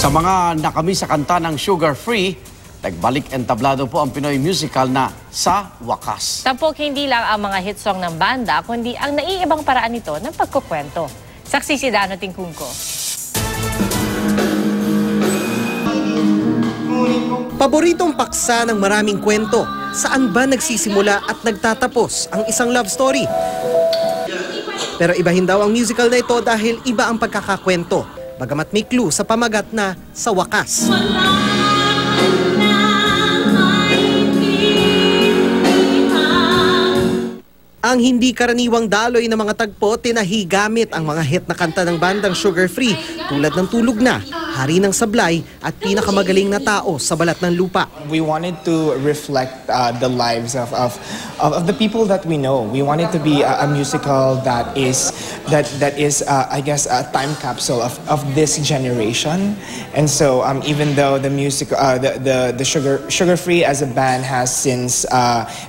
Sa mga nakami sa kanta ng Sugar Free, nagbalik entablado po ang Pinoy musical na Sa Wakas. Tampok hindi lang ang mga hit song ng banda, kundi ang naiibang paraan nito ng pagkukwento. Saksi si Dano Tingkungko. Paboritong paksa ng maraming kwento. Saan ba nagsisimula at nagtatapos ang isang love story? Pero ibahin daw ang musical na ito dahil iba ang pagkakakwento. Bagamat may clue sa pamagat na Sa Wakas. Ang hindi karaniwang daloy ng mga tagpo tinahi gamit ang mga hit na kanta ng bandang Sugar Free tulad ng Tulog Na, Hari ng Sablay at Pinakamagaling na Tao sa Balat ng Lupa. We wanted to reflect the lives of the people that we know. We wanted to be a musical that is I guess a time capsule of this generation. And so even though the music the Sugar Free as a band has since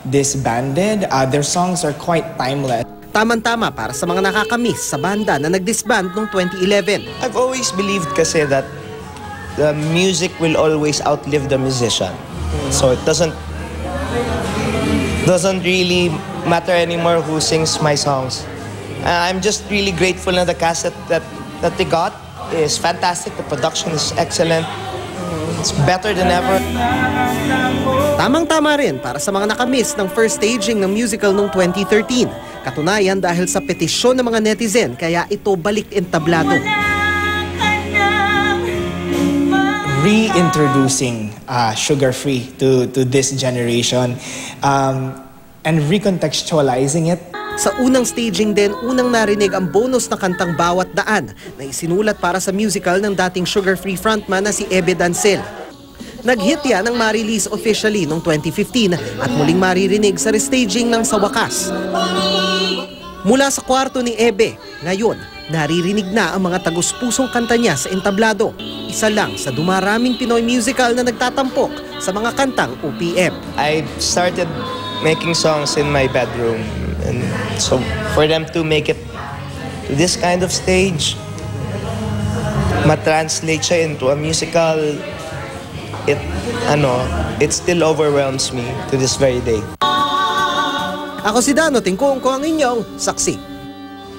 disbanded, their songs are quite timeless. Tamang-tama para sa mga nakakamiss sa banda na nag-disband noong 2011. I've always believed kasi that the music will always outlive the musician. So it doesn't really matter anymore who sings my songs. I'm just really grateful na the cast that they got is fantastic. The production is excellent. It's better than ever. Tamang-tama rin para sa mga nakamiss ng first staging ng musical noong 2013. Katunayan dahil sa petisyon ng mga netizen kaya ito balik entablado. Reintroducing Sugar Free to this generation and recontextualizing it. Sa unang staging din, unang narinig ang bonus na kantang Bawat Daan na isinulat para sa musical ng dating Sugar Free frontman na si Ebe Dancel. Nag-hit yan ang ma-release officially noong 2015 at muling maririnig sa restaging ng Sa Wakas. Mula sa kwarto ni Ebe, ngayon, naririnig na ang mga tagus-pusong kanta niya sa entablado. Isa lang sa dumaraming Pinoy musical na nagtatampok sa mga kantang OPM. I started making songs in my bedroom. And so for them to make it to this kind of stage, ma-translate siya into a musical, it still overwhelms me to this very day. Ako si Dano Tingkungko, ang inyong saksi.